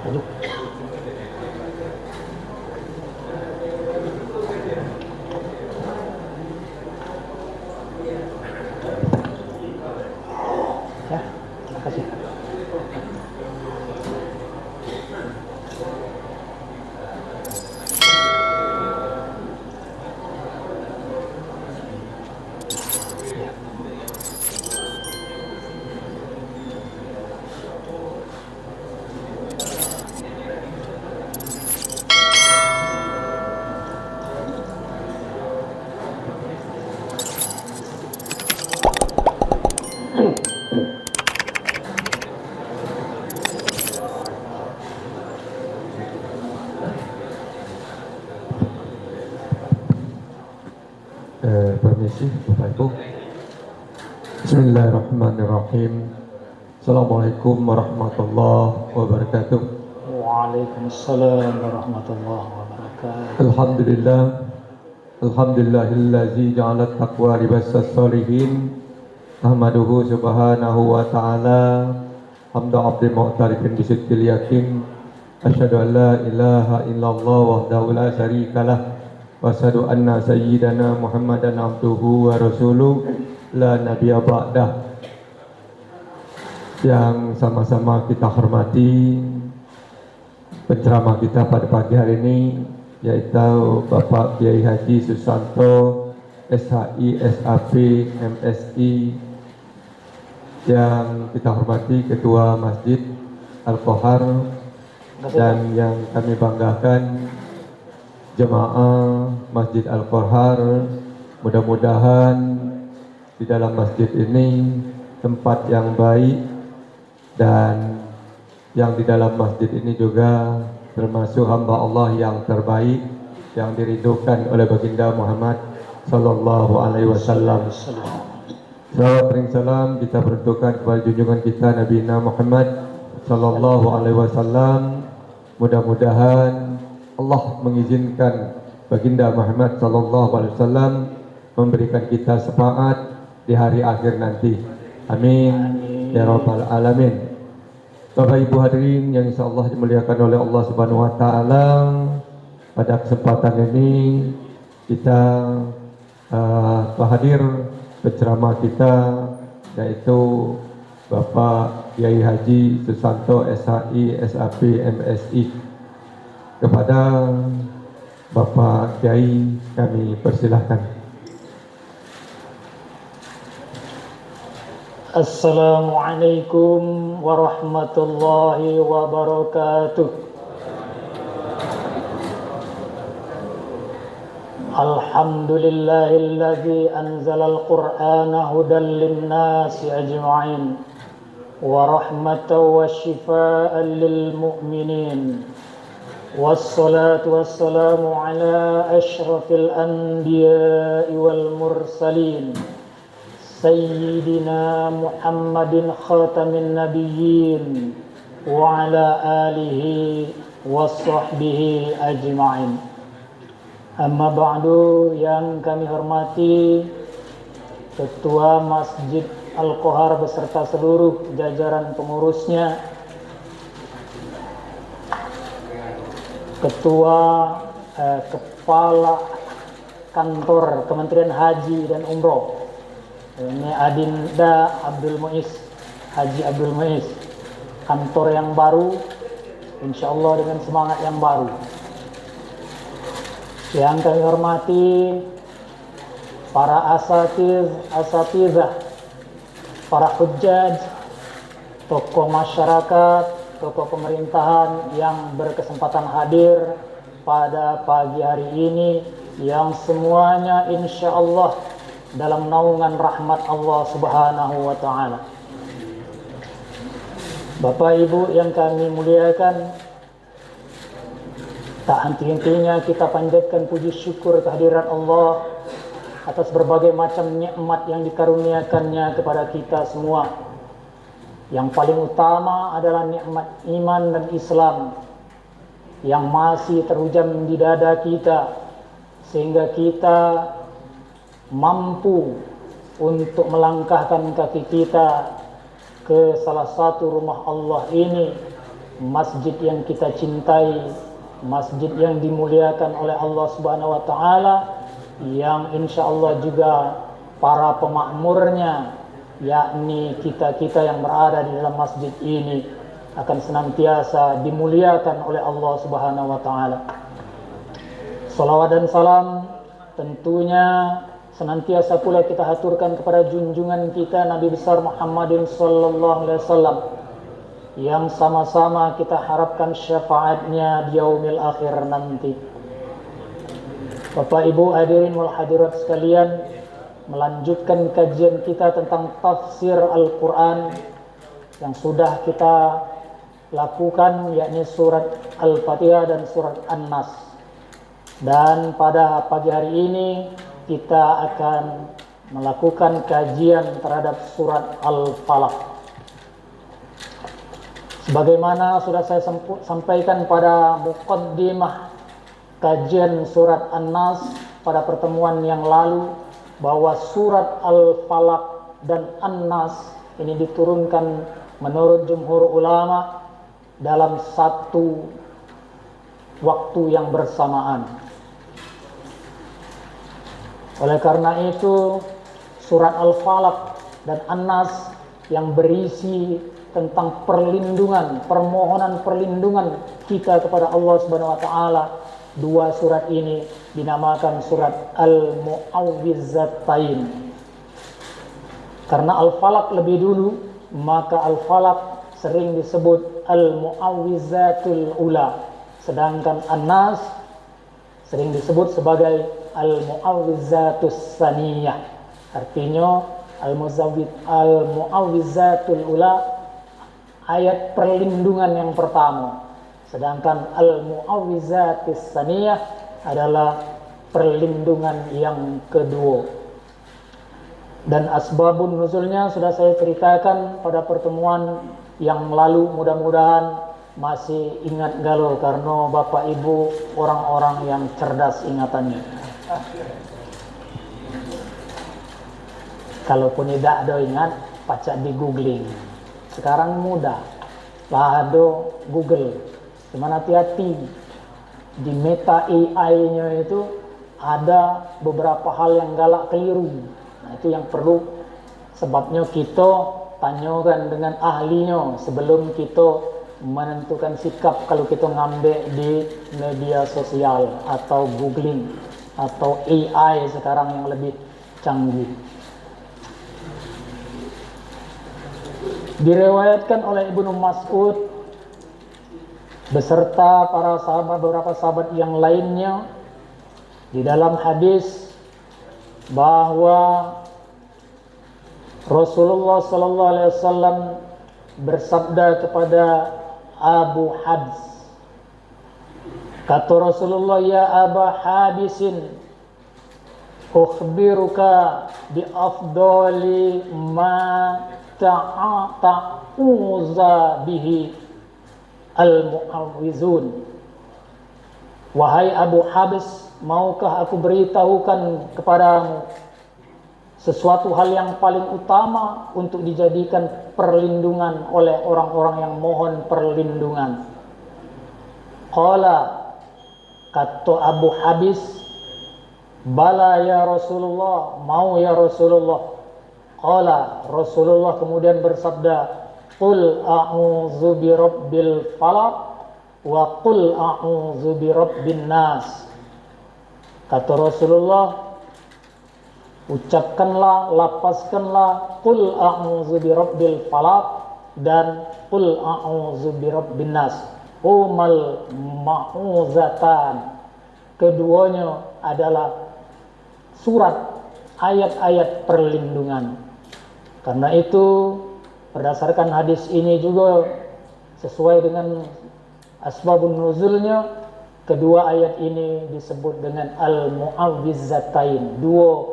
Maju. Ya, terima kasih. Permisi Bapak Ibu. Bismillahirrahmanirrahim. Assalamualaikum warahmatullahi wabarakatuh. Waalaikumsalam warahmatullahi wabarakatuh. Alhamdulillah. Alhamdulillahillazi ja'ala taqwa libasas salihin. Ahmaduhu subhanahu wa ta'ala hamda abdi mu'tarifin bisidqil yakin. Asyhadu an la ilaha illallah wahdahu la syarikalah wa asyhadu anna sayyidana Muhammadan abduhu wa rasuluh la nabiyya ba'dah. Yang sama-sama kita hormati penceramah kita pada pagi hari ini, yaitu Bapak Kiai Haji Susanto SHI, SAP, MSI. Yang kita hormati Ketua Masjid Al-Qohar, dan yang kami banggakan jemaah Masjid Al-Qohar. Mudah-mudahan di dalam masjid ini tempat yang baik, dan yang di dalam masjid ini juga termasuk hamba Allah yang terbaik, yang diridhokan oleh baginda Muhammad sallallahu alaihi wasallam. Salawat dan salam kita peruntukkan kepada junjungan kita Nabi Muhammad sallallahu alaihi wasallam. Mudah-mudahan Allah mengizinkan baginda Muhammad sallallahu alaihi wasallam memberikan kita syafaat di hari akhir nanti. Amin ya rabbal alamin. Bapak Ibu hadirin yang insyaallah dimuliakan oleh Allah Subhanahu wa taala, pada kesempatan ini kita hadir penceramah kita, yaitu Bapak Kiai Haji Susanto SHI, SAP, MSI. Kepada Bapak Kiai kami persilahkan. Assalamualaikum warahmatullahi wabarakatuh. Alhamdulillahilladzi anzalal qur'ana hudan linnasi ajma'in wa rahmatan wa shifaa'an lil mu'minin. Wassalatu wassalamu ala asyrafil anbiya'i wal mursalin Sayyidina Muhammadin khatamin nabiyyin wa ala alihi wa sahbihi ajma'in. Amma ba'du, yang kami hormati Ketua Masjid Al-Qohar beserta seluruh jajaran pengurusnya, Kepala Kantor Kementerian Haji dan Umroh, ini Adinda Abdul Muiz, Haji Abdul Muiz, kantor yang baru, insyaallah dengan semangat yang baru. Yang kami hormati para asatizah, para hujjaj, tokoh masyarakat, tokoh pemerintahan yang berkesempatan hadir pada pagi hari ini, yang semuanya insyaallah dalam naungan rahmat Allah Subhanahu wa ta'ala. Bapak Ibu yang kami muliakan, tak henti-hentinya kita panjatkan puji syukur kehadiran Allah atas berbagai macam nikmat yang dikaruniakannya kepada kita semua. Yang paling utama adalah nikmat iman dan Islam yang masih terhujam di dada kita, sehingga kita mampu untuk melangkahkan kaki kita ke salah satu rumah Allah ini masjid yang kita cintai, masjid yang dimuliakan oleh Allah Subhanahu wa taala, yang insyaallah juga para pemakmurnya, yakni kita-kita yang berada di dalam masjid ini, akan senantiasa dimuliakan oleh Allah Subhanahu wa taala. Salawat dan salam tentunya senantiasa pula kita haturkan kepada junjungan kita Nabi besar Muhammadin sallallahu alaihi wasallam, yang sama-sama kita harapkan syafaatnya di yaumil akhir nanti. Bapak Ibu hadirin wal hadirat sekalian, melanjutkan kajian kita tentang tafsir Al-Quran yang sudah kita lakukan, yakni surat Al-Fatihah dan surat An-Nas. Dan pada pagi hari ini kita akan melakukan kajian terhadap surat Al-Falaq. Sebagaimana sudah saya sampaikan pada muqaddimah kajian surat An-Nas pada pertemuan yang lalu, bahwa surat Al-Falaq dan An-Nas ini diturunkan menurut jumhur ulama dalam satu waktu yang bersamaan. Oleh karena itu, surat Al-Falaq dan An-Nas yang berisi tentang perlindungan, permohonan perlindungan kita kepada Allah Subhanahu wa taala, dua surat ini dinamakan surat Al-Mu'awwidzatain. Karena Al-Falaq lebih dulu, maka Al-Falaq sering disebut Al-Mu'awwidzatul Ula, sedangkan An-Nas sering disebut sebagai Al-Mu'awwidzatus Saniyah. Artinya Al-Mu'awwidzatul Ula, ayat perlindungan yang pertama, sedangkan Al-Mu'awwidzatus Saniyah adalah perlindungan yang kedua. Dan asbabun nuzulnya sudah saya ceritakan pada pertemuan yang lalu, mudah-mudahan masih ingat galau, karena Bapak Ibu orang-orang yang cerdas ingatannya. Kalaupun tidak ada ingat, pacak di googling. Sekarang mudah, lah ada Google. Cuman hati-hati, di meta AI-nya itu ada beberapa hal yang galak keliru. Nah, itu yang perlu, sebabnya kita tanyakan dengan ahlinya sebelum kita menentukan sikap kalau kita ngambil di media sosial atau googling atau AI sekarang yang lebih canggih. Diriwayatkan oleh Ibnu Mas'ud beserta para sahabat, beberapa sahabat yang lainnya, di dalam hadis bahwa Rasulullah sallallahu alaihi wasallam bersabda kepada Abu Habs, kata Rasulullah, ya Aba Habisin, ukhbiruka bi afdali ma ta'uza bihi al-mu'awwizun. Wahai Abu Habs, maukah aku beritahukan kepadamu sesuatu hal yang paling utama untuk dijadikan perlindungan oleh orang-orang yang mohon perlindungan? Qala, kata Abu Habis, bala ya Rasulullah, mau ya Rasulullah. Qala, Rasulullah kemudian bersabda, qul a'udzu birabbil falaq wa qul a'udzu birabbin nas. Kata Rasulullah, ucapkanlah, lapaskanlah qul a'udzu birabbil falaq dan qul a'udzu birabbin nas. Umal ma'uzatan. Keduanya adalah surat ayat-ayat perlindungan. Karena itu berdasarkan hadis ini juga sesuai dengan asbabun nuzulnya, kedua ayat ini disebut dengan Al-Mu'awwidzatain, dua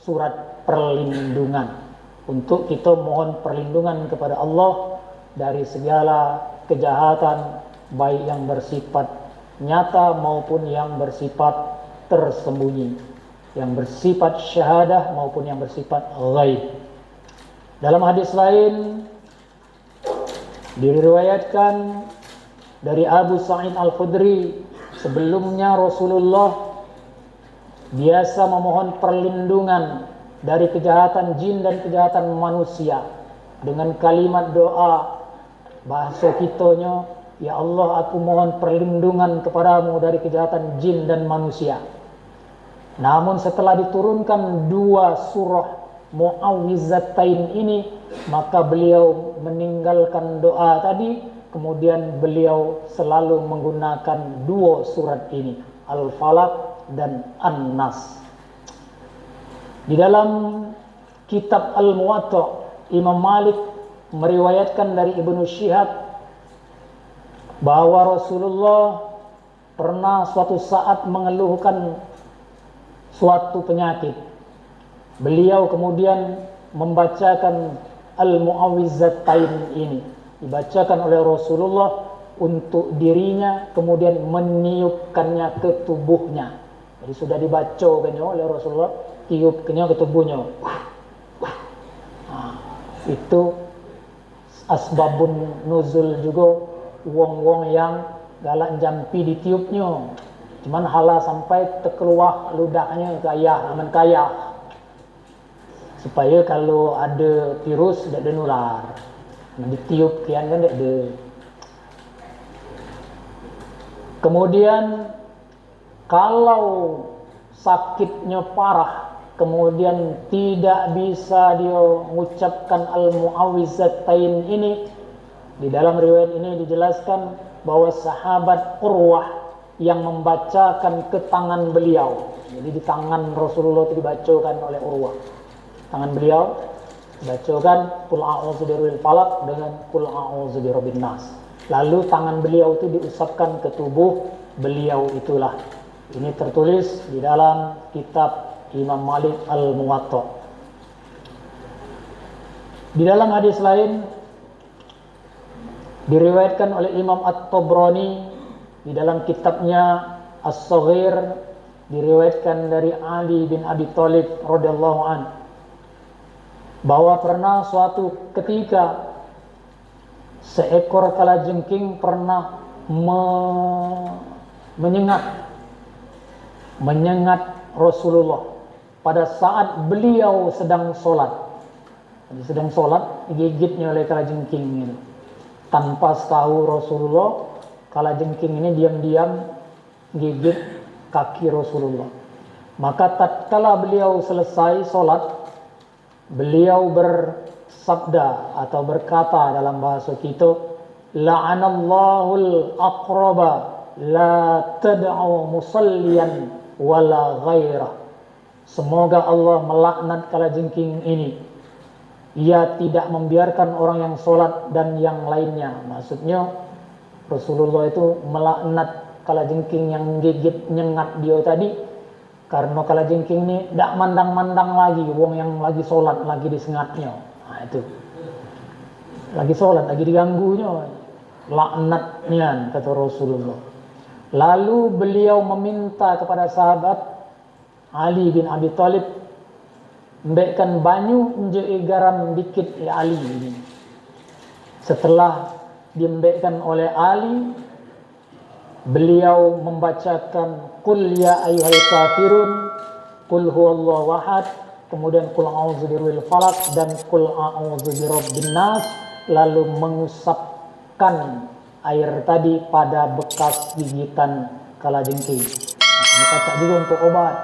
surat perlindungan, untuk kita mohon perlindungan kepada Allah dari segala kejahatan, baik yang bersifat nyata maupun yang bersifat tersembunyi, yang bersifat syahadah maupun yang bersifat ghaib. Dalam hadis lain diriwayatkan dari Abu Sa'id Al-Khudri, sebelumnya Rasulullah biasa memohon perlindungan dari kejahatan jin dan kejahatan manusia dengan kalimat doa bahasa kitanya, ya Allah, aku mohon perlindungan kepadamu dari kejahatan jin dan manusia. Namun setelah diturunkan 2 surah Mu'awwizatain ini, maka beliau meninggalkan doa tadi, kemudian beliau selalu menggunakan 2 surat ini, Al-Falaq dan An-Nas. Di dalam kitab Al-Muwatta, Imam Malik meriwayatkan dari Ibnu Syihab bahwa Rasulullah pernah suatu saat mengeluhkan suatu penyakit. Beliau kemudian membacakan Al-Mu'awwizatain ini, dibacakan oleh Rasulullah untuk dirinya, kemudian meniupkannya ke tubuhnya. Jadi sudah dibacakan oleh Rasulullah, tiupkannya ke tubuhnya. Itu asbabun nuzul juga, wong-wong yang galak jampi ditiupnya. Cuman hala sampai terkeluar ludahnya kaya, aman kaya. Supaya kalau ada virus tidak ada nular. Ditiup kian kan tidak ada. Kemudian kalau sakitnya parah, kemudian tidak bisa dia mengucapkan Al-Mu'awwizatain ini, di dalam riwayat ini dijelaskan bahwa sahabat Urwah yang membacakan ke tangan beliau. Jadi di tangan Rasulullah itu dibacakan oleh Urwah. Tangan beliau dibacakan Qul a'udzu birabbil falaq dengan Qul a'udzu birabbin nas. Lalu tangan beliau itu diusapkan ke tubuh beliau itulah. Ini tertulis di dalam kitab Imam Malik Al-Muwatta. Di dalam hadis lain diriwayatkan oleh Imam At-Tabrani di dalam kitabnya As-Saghir, diriwayatkan dari Ali bin Abi Thalib radhiyallahu an, bahwa pernah suatu ketika seekor kalajengking pernah menyengat Rasulullah pada saat beliau sedang sholat. Jadi sedang sholat, digigitnya oleh kalajengking ini. Tanpa tahu Rasulullah, kalajengking ini diam-diam gigit kaki Rasulullah. Maka tatkala beliau selesai sholat, beliau bersabda atau berkata dalam bahasa kita, la'anallahul aqraba la tad'u musalliyan wala ghairah. Semoga Allah melaknat kalajengking ini. Ia tidak membiarkan orang yang sholat dan yang lainnya. Maksudnya Rasulullah itu melaknat kalajengking yang gigit nyengat dia tadi, karena kalajengking ini tidak mandang-mandang lagi wong yang lagi sholat, lagi disengatnya. Nah itu lagi sholat, lagi diganggunya, laknatnya kata Rasulullah. Lalu beliau meminta kepada sahabat Ali bin Abi Thalib, mbekkan banyu nje garam dikit ya Ali ini. Setelah diembekkan oleh Ali, beliau membacakan Qul ya ayyuhal kafirun, Qul huwallahu ahad, kemudian Qul a'udzu birabbil falaq dan Qul a'udzu birabbin nas, lalu mengusapkan air tadi pada bekas gigitan kalajengking. Ini cocok juga untuk obat.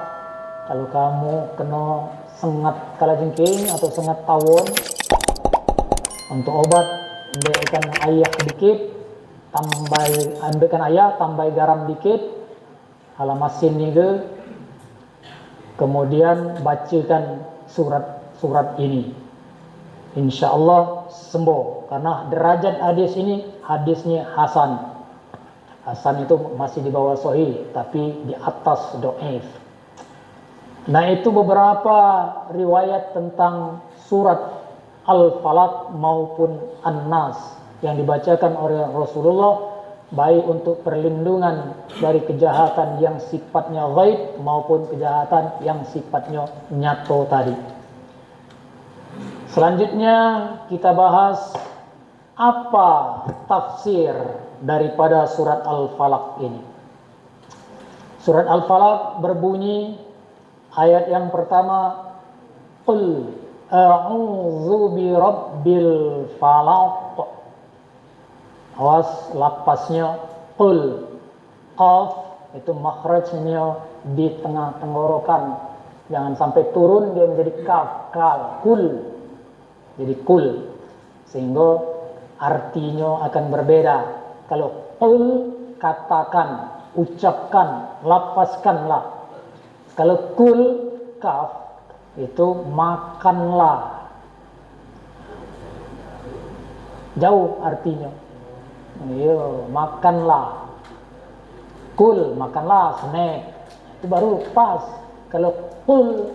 Kalau kamu kena sengat kalajengking atau sengat tawon, untuk obat ambilkan air dikit, ambilkan air, tambah garam dikit, halamasin juga, kemudian bacakan surat ini. Insya Allah sembuh, karena derajat hadis ini hadisnya hasan. Hasan itu masih di bawah sahih, tapi di atas dhaif. Nah itu beberapa riwayat tentang surat Al-Falaq maupun An-Nas yang dibacakan oleh Rasulullah, baik untuk perlindungan dari kejahatan yang sifatnya ghaib maupun kejahatan yang sifatnya nyato tadi. Selanjutnya kita bahas apa tafsir daripada surat Al-Falaq ini. Surat Al-Falaq berbunyi ayat yang pertama, Qul a'udzu birabbil falaq. Awas lapasnya Qul. Qaf itu makhrajnya di tengah tenggorokan. Jangan sampai turun dia menjadi kaf, kal, kul. Jadi kul. Sehingga artinya akan berbeda. Kalau qul katakan, ucapkan, lapaskanlah. Kalau kul kaf itu makanlah. Jauh artinya. Iya, makanlah. Kul makanlah, snack. Itu baru pas. Kalau kul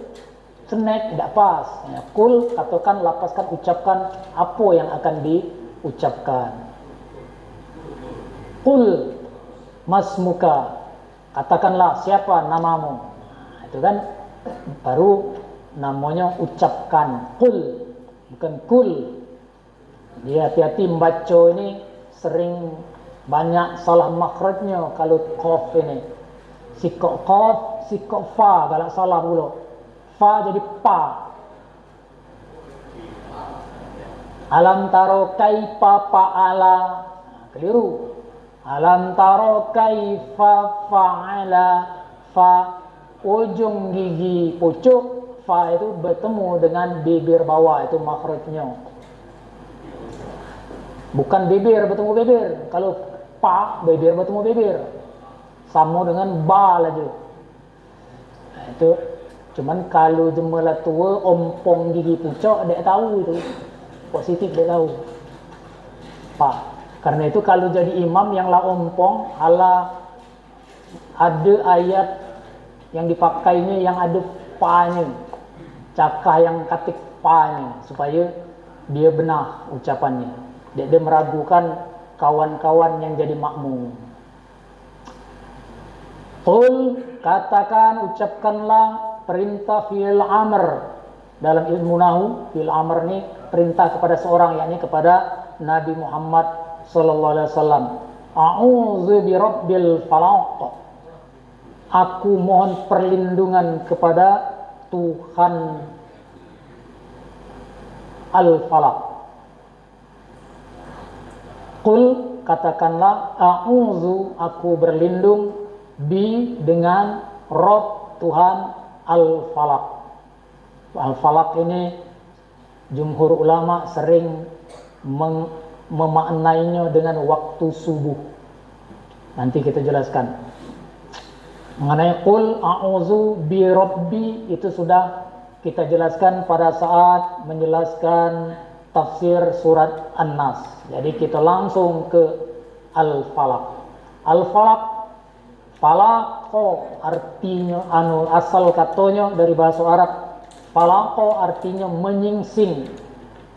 snack tidak pas. Ya, kul katakan, lapaskan, ucapkan apa yang akan diucapkan. Kul masmuka, katakanlah siapa namamu. Nah, itu kan baru namanya ucapkan. Kul, bukan kul. Dia hati-hati membaca ini sering banyak salah makhrajnya kalau qaf ini. Sikok qaf, sikok fa, kalau salah pula. Fa jadi pa. Alam taro kaifa fa'ala. Keliru. Alam taro kaifa fa'ala. Fa, ujung gigi pucuk. Fa itu bertemu dengan bibir bawah. Itu makhrajnya. Bukan bibir bertemu bibir. Kalau pa, bibir bertemu bibir. Sama dengan ba lagi. Nah, itu cuman kalau jemalah tua ompong gigi pucuk dia tahu itu. Positif dia tahu. Pak. Karena itu kalau jadi imam yang lah ompong, ala ada ayat yang dipakainya yang ada pa-nya. Cakah yang katik pa-nya supaya dia benar ucapannya. Dia meragukan kawan-kawan yang jadi makmum. Qul, katakan, ucapkanlah perintah fi'il amr. Dalam ilmu nahu, fi'il amr ini perintah kepada seorang, yakni kepada Nabi Muhammad sallallahu alaihi wasallam. A'udzu birabbil falaq. Aku mohon perlindungan kepada Tuhan Al-Falaq. Qul, katakanlah, a'udzu, aku berlindung, bi, dengan Rabb, Tuhan Al-Falaq. Al-Falaq ini jumhur ulama sering memaknainya dengan waktu subuh. Nanti kita jelaskan. Mengenai qul a'udzu bi rabbi itu sudah kita jelaskan pada saat menjelaskan tafsir surat An-Nas. Jadi kita langsung ke Al-Falaq. Al-Falaq, falaqo artinya asal katanya dari bahasa Arab. Falaqo artinya menyingsing.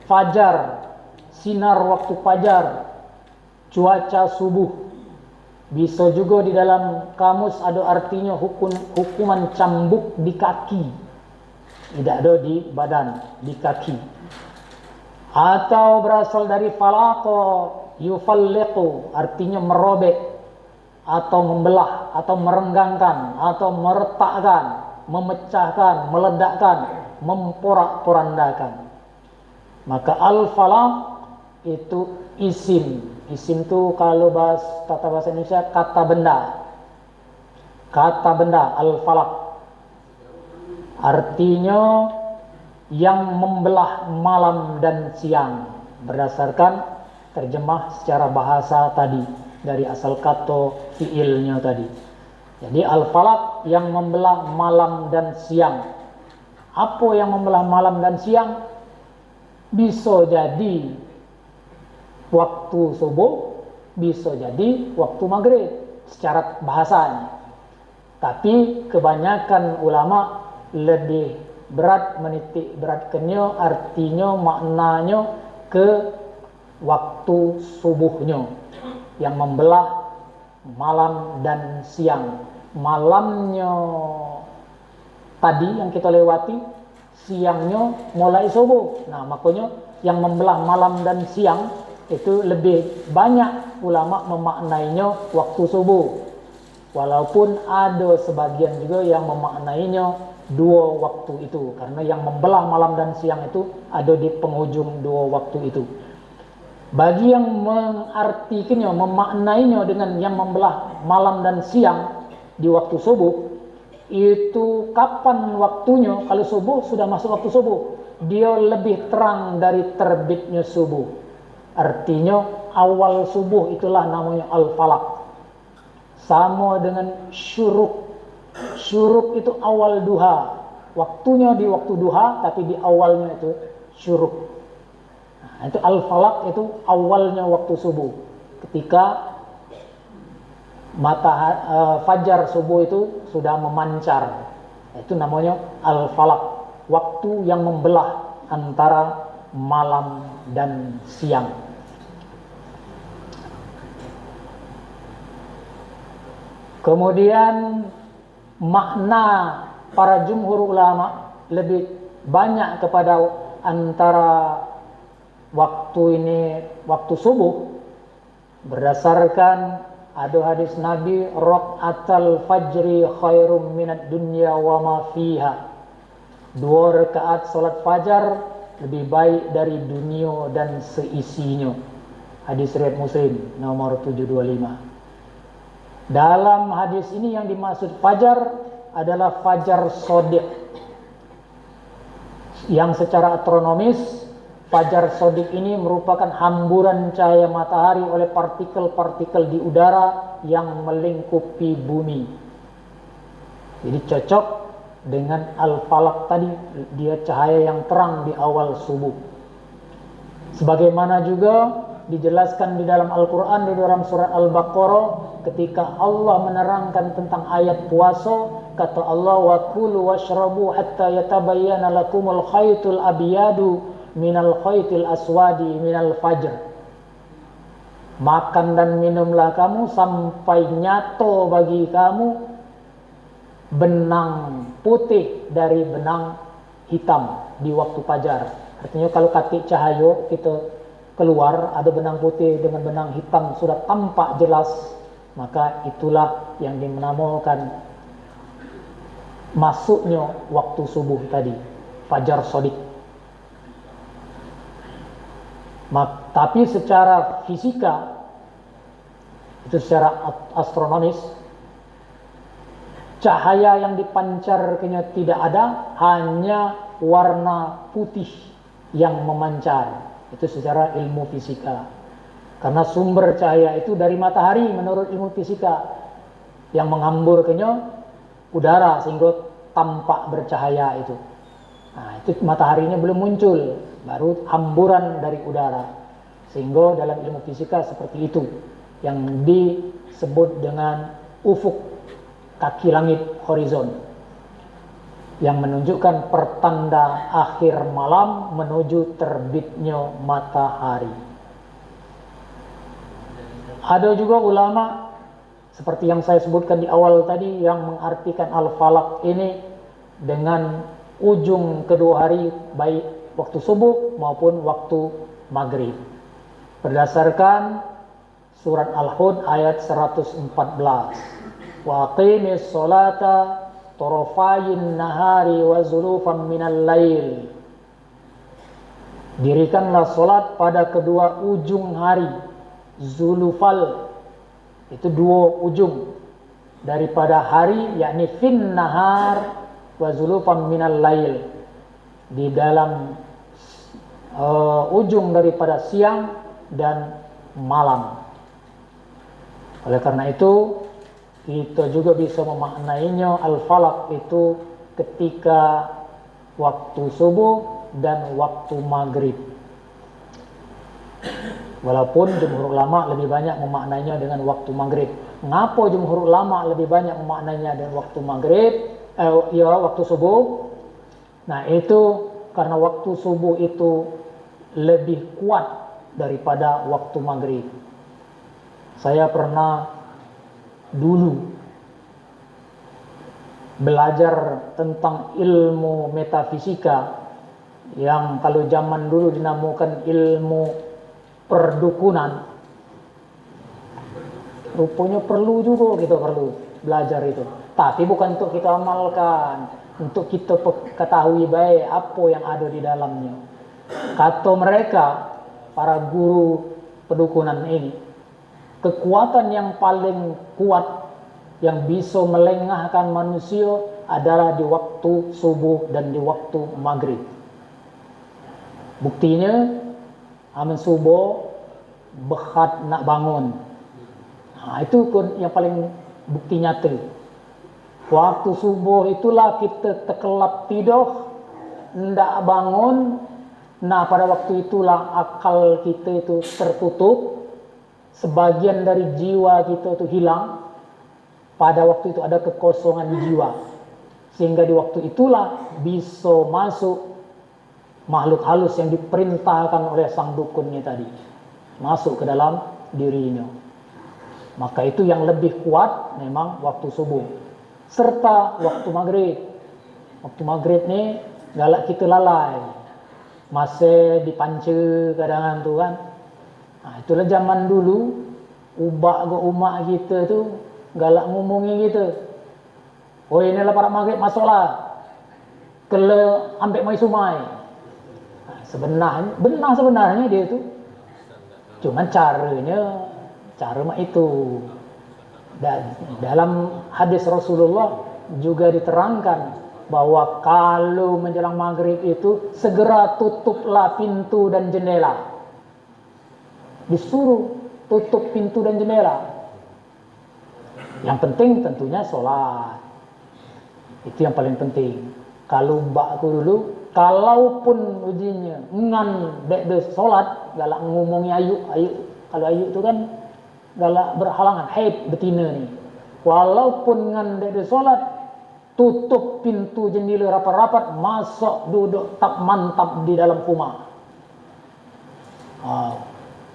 Fajar, sinar waktu fajar, cuaca subuh. Bisa juga di dalam kamus ada artinya hukuman cambuk di kaki. Tidak ada di badan, di kaki. Atau berasal dari falaqo yufalliqu, artinya merobek atau membelah atau merenggangkan atau meretakkan, memecahkan, meledakkan, memporak-porandakan. Maka al-falaq itu isim. Isim itu kalau tata bahasa Indonesia kata benda. Kata benda, al-falaq. Artinya yang membelah malam dan siang. Berdasarkan terjemah secara bahasa tadi. Dari asal kata fiilnya tadi. Jadi al-falaq yang membelah malam dan siang. Apa yang membelah malam dan siang? Bisa jadi waktu subuh, bisa jadi waktu maghrib secara bahasanya. Tapi kebanyakan ulama lebih berat menitik beratkannya, artinya maknanya ke waktu subuhnya yang membelah malam dan siang. Malamnya tadi yang kita lewati, siangnya mulai subuh. Nah, makanya yang membelah malam dan siang itu lebih banyak ulama memaknainya waktu subuh. Walaupun ada sebagian juga yang memaknainya dua waktu itu, karena yang membelah malam dan siang itu ada di penghujung dua waktu itu. Bagi yang mengartikannya, memaknainya dengan yang membelah malam dan siang di waktu subuh, itu kapan waktunya? Kalau subuh sudah masuk waktu subuh, dia lebih terang dari terbitnya subuh. Artinya awal subuh itulah namanya al-falak. Sama dengan syuruk. Syuruk itu awal duha. Waktunya di waktu duha, tapi di awalnya itu syuruk. Nah, itu al-falak itu awalnya waktu subuh. Ketika fajar subuh itu sudah memancar. Itu namanya al-falak. Waktu yang membelah antara malam dan siang. Kemudian makna para jumhur ulama lebih banyak kepada antara waktu ini waktu subuh, berdasarkan ada hadis Nabi, rakaatul fajri khairum minad dunya wa ma fiha. 2 rakaat salat fajar lebih baik dari dunia dan seisinya. Hadis riwayat Muslim nomor 725. Dalam hadis ini yang dimaksud fajar adalah fajar shodiq. Yang secara astronomis, fajar shodiq ini merupakan hamburan cahaya matahari oleh partikel-partikel di udara yang melingkupi bumi. Jadi cocok dengan al-falak tadi, dia cahaya yang terang di awal subuh. Sebagaimana juga dijelaskan di dalam Al-Quran, di dalam surat Al-Baqarah, ketika Allah menerangkan tentang ayat puasa, kata Allah, wa kulu washrabu hatta yatabayyana lakumul khaytul abyadu minal khaytil aswadi minal fajr. Makan dan minumlah kamu sampai nyata bagi kamu benang putih dari benang hitam di waktu fajar. Artinya kalau katik cahaya kita keluar ada benang putih dengan benang hitam sudah tampak jelas, maka itulah yang dinamakan masuknya waktu subuh tadi, fajar shodiq. Tapi secara fisika, itu secara astronomis, cahaya yang dipancarkannya tidak ada, hanya warna putih yang memancar. Itu secara ilmu fisika. Karena sumber cahaya itu dari matahari menurut ilmu fisika, yang menghamburkannya udara sehingga tampak bercahaya itu. Nah, itu mataharinya belum muncul, baru hamburan dari udara. Sehingga dalam ilmu fisika seperti itu yang disebut dengan ufuk, kaki langit horizon, yang menunjukkan pertanda akhir malam menuju terbitnya matahari. Ada juga ulama seperti yang saya sebutkan di awal tadi yang mengartikan al-falak ini dengan ujung kedua hari, baik waktu subuh maupun waktu maghrib. Berdasarkan surat Al-Hud ayat 114. Wa aqimis sholata tarafayin nahari wa zulufan minal lail. Dirikanlah solat pada kedua ujung hari. Zulufal itu 2 ujung daripada hari, yakni fin nahar wa zulufan minal lail, di dalam ujung daripada siang dan malam. Oleh karena itu kita juga bisa memaknainya al-falak itu ketika waktu subuh dan waktu maghrib. Walaupun jumhur ulama lebih banyak memaknainya dengan waktu maghrib. Mengapa jumhur ulama lebih banyak memaknainya dengan waktu maghrib? Waktu subuh. Nah, itu karena waktu subuh itu lebih kuat daripada waktu maghrib. Saya pernah dulu belajar tentang ilmu metafisika yang kalau zaman dulu dinamakan ilmu perdukunan. Rupanya perlu juga kita perlu belajar itu. Tapi bukan untuk kita amalkan, untuk kita ketahui baik apa yang ada di dalamnya. Kata mereka, para guru pedukunan ini, kekuatan yang paling kuat yang bisa melengahkan manusia adalah di waktu subuh dan di waktu maghrib. Buktinya, amin subuh behat nak bangun. Itu yang paling bukti nyata. Waktu subuh itulah kita terkelap tidur, ndak bangun. Nah, pada waktu itulah akal kita itu tertutup, sebagian dari jiwa kita itu hilang. Pada waktu itu ada kekosongan jiwa, sehingga di waktu itulah bisa masuk makhluk halus yang diperintahkan oleh sang dukunnya tadi, masuk ke dalam dirinya. Maka itu yang lebih kuat memang waktu subuh, serta waktu maghrib. Waktu maghrib ni galak kita lalai, masih dipanca kadang tu kan. Itulah zaman dulu ubak ke umak kita tu galak ngomongi kita, oh inilah para maghrib masuklah, kele ambek mai sumai. Sebenarnya dia tu cuman cara mak itu. Dan dalam hadis Rasulullah juga diterangkan bahwa kalau menjelang maghrib itu segera tutuplah pintu dan jendela. Disuruh tutup pintu dan jendela. Yang penting tentunya sholat. Itu yang paling penting. Kalau mbakku dulu, kalaupun ujinya ngan dek sholat, galak ngomongi ayu. Kalau ayu itu kan galak berhalangan, haid betina ni. Walaupun ngan dek sholat, tutup pintu jendela rapat-rapat, masuk duduk tak mantap di dalam rumah.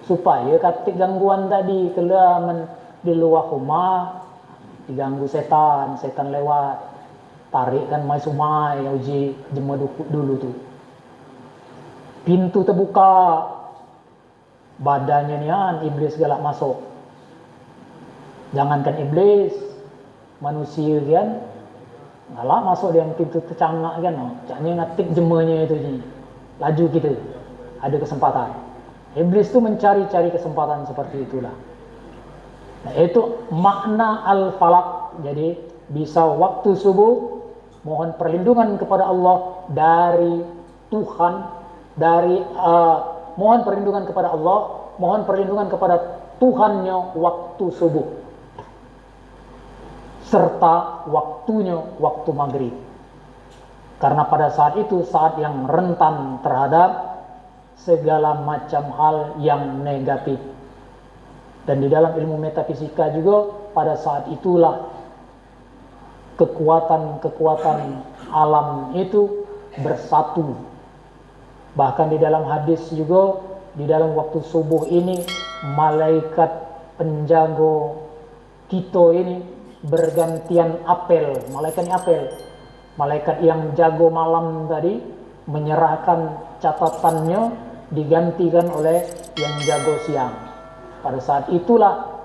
Supaya katik gangguan tadi kelaman di luar rumah diganggu setan lewat, tarikkan mai sumai uji jema dulu tu. Pintu terbuka, badannya nian iblis galak masuk. Jangankan iblis, manusia kan galak masuk dia pintu tercangak kan. Caknya ngatik jemanya itu je. Laju kita ada kesempatan. Iblis tu mencari-cari kesempatan seperti itulah. Nah, itu makna al-falaq. Jadi bisa waktu subuh mohon perlindungan kepada Allah dari Tuhan, mohon perlindungan kepada Allah, mohon perlindungan kepada Tuhannya waktu subuh, serta waktunya waktu maghrib. Karena pada saat itu saat yang rentan terhadap segala macam hal yang negatif. Dan di dalam ilmu metafisika juga pada saat itulah kekuatan-kekuatan alam itu bersatu. Bahkan di dalam hadis juga, di dalam waktu subuh ini malaikat penjaga kita ini bergantian apel. Malaikat yang jago malam tadi menyerahkan catatannya, digantikan oleh yang jago siang. Pada saat itulah,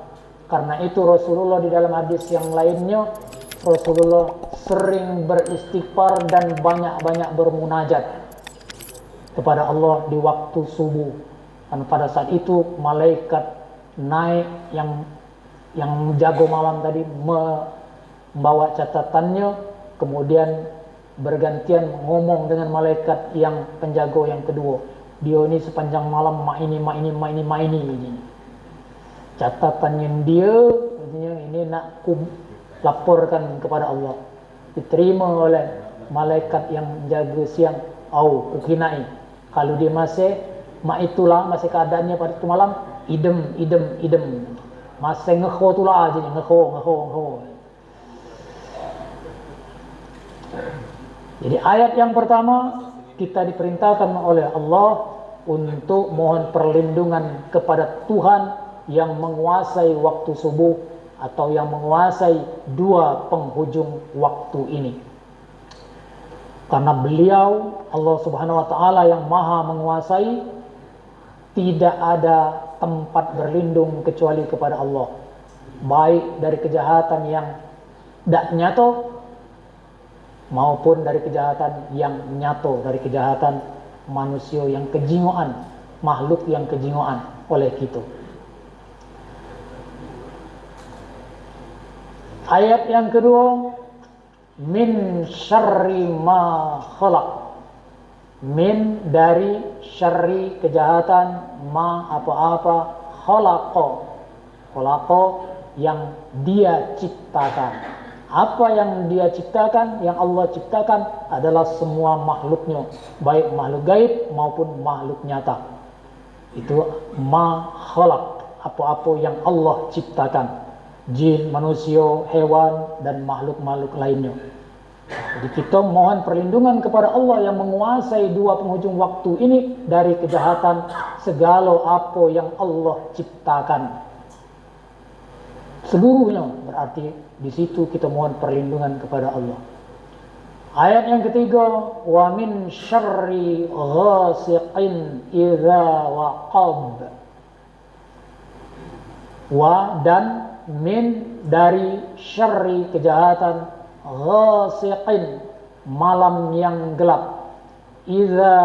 karena itu Rasulullah di dalam hadis yang lainnya, Rasulullah sering beristighfar dan banyak-banyak bermunajat kepada Allah di waktu subuh. Dan pada saat itu malaikat naik yang jago malam tadi membawa catatannya, kemudian bergantian ngomong dengan malaikat yang penjaga yang kedua. Dia ini sepanjang malam mak ini ini. Catatannya dia ini nak laporkan kepada Allah, diterima oleh malaikat yang jaga siang. Ukinai kalau dia masih masih keadaannya pada itu malam idem masih ngekho tu lah aja, ngekho. Jadi ayat yang pertama, kita diperintahkan oleh Allah untuk mohon perlindungan kepada Tuhan yang menguasai waktu subuh atau yang menguasai dua penghujung waktu ini. Karena beliau Allah Subhanahu wa taala yang maha menguasai, tidak ada tempat berlindung kecuali kepada Allah. baik dari kejahatan yang tidak nyata maupun dari kejahatan yang nyata, dari kejahatan manusia yang kejingoan, makhluk yang kejingoan oleh kita. Ayat yang kedua, min syarri ma khalaq. Min dari syarri kejahatan, ma apa-apa, khalaqa. Khalaqa yang dia ciptakan. Apa yang dia ciptakan, yang Allah ciptakan adalah semua makhluknya, baik makhluk gaib maupun makhluk nyata. Itu ma khalaq, apa-apa yang Allah ciptakan. Jin, manusia, hewan, dan makhluk-makhluk lainnya. Jadi kita mohon perlindungan kepada Allah yang menguasai dua penghujung waktu ini dari kejahatan segala apa yang Allah ciptakan. Seluruhnya berarti di situ kita mohon perlindungan kepada Allah. Ayat yang ketiga, wa min syarri ghasiqin idza waqab. Wa dan min dari syarri kejahatan, ghasiqin malam yang gelap, idza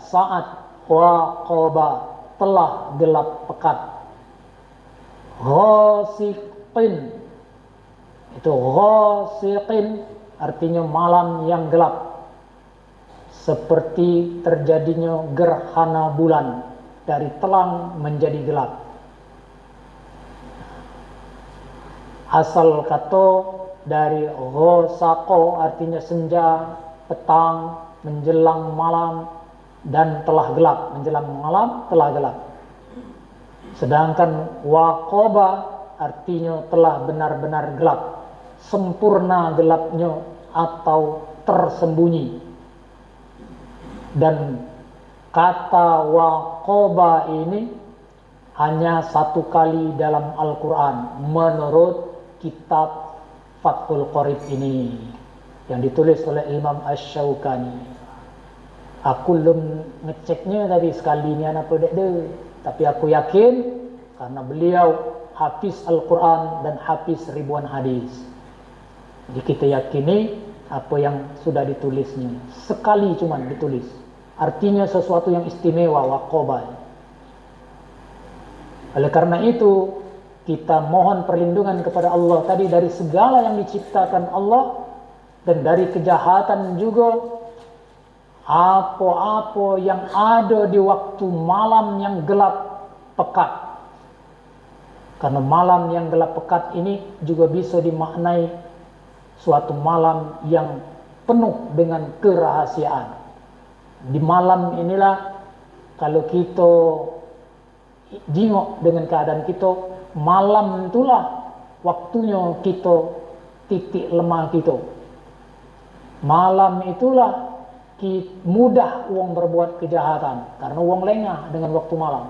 saat waqaba telah gelap pekat. Ghasiqin itu ghasiqin artinya malam yang gelap, seperti terjadinya gerhana bulan dari terang menjadi gelap. Asal kata dari ghasaqo artinya senja, petang, menjelang malam, dan telah gelap, menjelang malam telah gelap. Sedangkan waqaba artinya telah benar-benar gelap, sempurna gelapnya atau tersembunyi. Dan kata waqaba ini hanya satu kali dalam Al-Quran menurut kitab Fathul Qorib ini yang ditulis oleh Imam Asy-Syaukani. Aku belum ngeceknya tadi sekali ini anak pedek deh, tapi aku yakin karena beliau hafiz Al-Quran dan hafiz ribuan hadis. Jadi kita yakini apa yang sudah ditulisnya. Sekali cuman ditulis. Artinya sesuatu yang istimewa, waqaba. Oleh karena itu kita mohon perlindungan kepada Allah tadi dari segala yang diciptakan Allah dan dari kejahatan juga, apa-apa yang ada di waktu malam yang gelap pekat. Karena malam yang gelap pekat ini juga bisa dimaknai suatu malam yang penuh dengan kerahasiaan. Di malam inilah kalau kita jingok dengan keadaan kita, malam itulah waktunya kita titik lemah kita. Malam itulah mudah uang berbuat kejahatan karena uang lengah dengan waktu malam.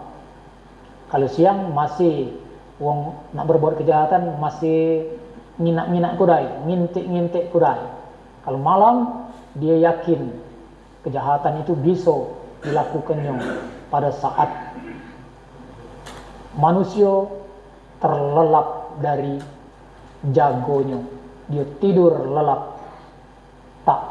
Kalau siang masih uang nak berbuat kejahatan masih nginak-nginak kudai, ngintik-ngintik kudai. Kalau malam dia yakin kejahatan itu bisa dilakukannya pada saat manusia terlelap dari jagonya, dia tidur lelap, tak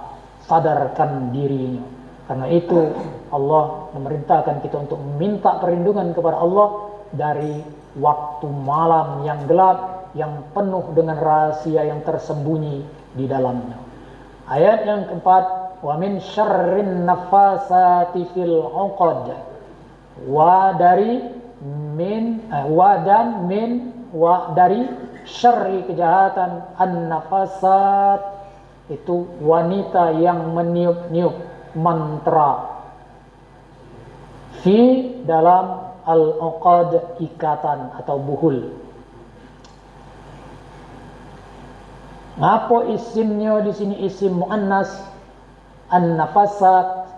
sadarkan dirinya. Karena itu Allah memerintahkan kita untuk minta perlindungan kepada Allah dari waktu malam yang gelap, yang penuh dengan rahasia yang tersembunyi di dalamnya. Ayat yang keempat, wa min syarrin nafasati fil 'uqad. Wa dari min wa dan min wa dari syarri kejahatan, an-nafasat itu wanita yang meniup-niup mantra, fi dalam al-uqad ikatan atau buhul. Ngapa isimnya di sini isim muannas an-nafasat?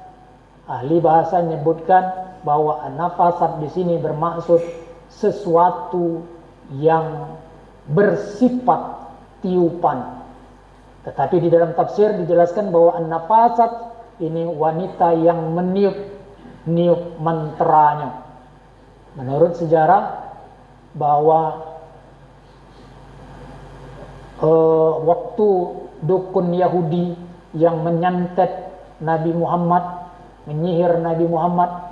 Ahli bahasa menyebutkan bahwa an-nafasat di sini bermaksud sesuatu yang bersifat tiupan. Tetapi di dalam tafsir dijelaskan bahwa an-nafasat ini wanita yang meniup mantranya. Menurut sejarah bahwa waktu dukun Yahudi yang menyantet Nabi Muhammad, menyihir Nabi Muhammad,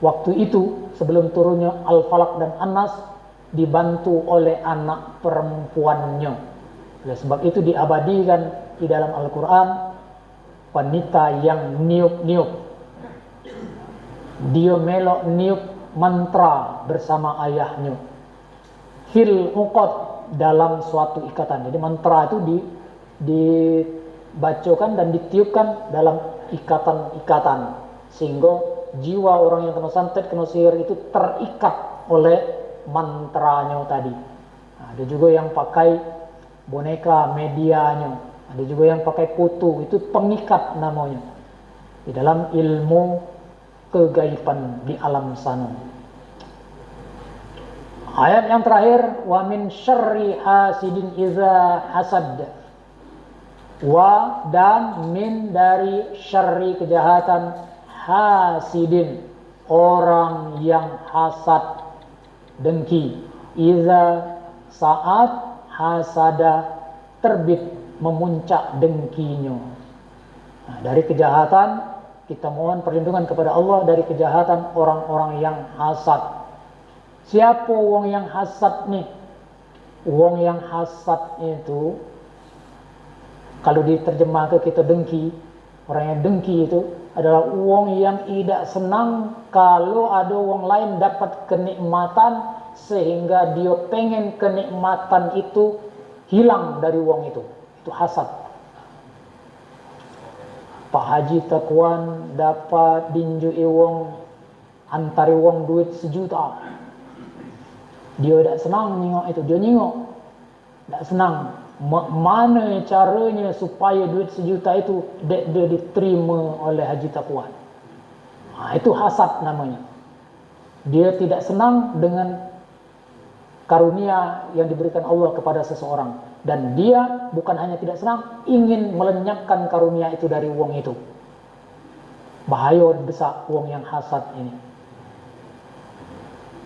waktu itu sebelum turunnya Al-Falaq dan An-Nas dibantu oleh anak perempuannya. Oleh sebab itu diabadikan di dalam Al-Quran, wanita yang niup-niup, dia melok niup mantra bersama ayahnya, fil uqad, dalam suatu ikatan. Jadi mantra itu dibacakan dan ditiupkan dalam ikatan-ikatan, sehingga jiwa orang yang kena santet, kena sihir itu terikat oleh mantranya tadi. Ada juga yang pakai boneka medianya, ada juga yang pakai kutu, itu pengikat namanya di dalam ilmu kegaiban di alam sana. Ayat yang terakhir, wa min syarri hasidin iza hasad, wa dan min dari syarri kejahatan hasidin, orang yang hasad, dengki, iza saat hasada terbit memuncak dengkinya. Nah, dari kejahatan kita mohon perlindungan kepada Allah dari kejahatan orang-orang yang hasad. Siapa wong yang hasad nih? Wong yang hasad itu kalau diterjemah ke kita dengki, orang yang dengki itu adalah wong yang tidak senang kalau ada wong lain dapat kenikmatan, sehingga dia pengen kenikmatan itu hilang dari wong itu. Itu hasad. Pak Haji Takuan dapat dinjui wong, antari wong duit 1 juta. Dia tidak senang nengok itu, dia nengok tidak senang. Mana caranya supaya duit 1 juta itu dia diterima oleh Haji Takuan. Nah, itu hasad namanya. Dia tidak senang dengan karunia yang diberikan Allah kepada seseorang, dan dia bukan hanya tidak senang, ingin melenyapkan karunia itu dari wong itu. Bahaya besar wong yang hasad ini.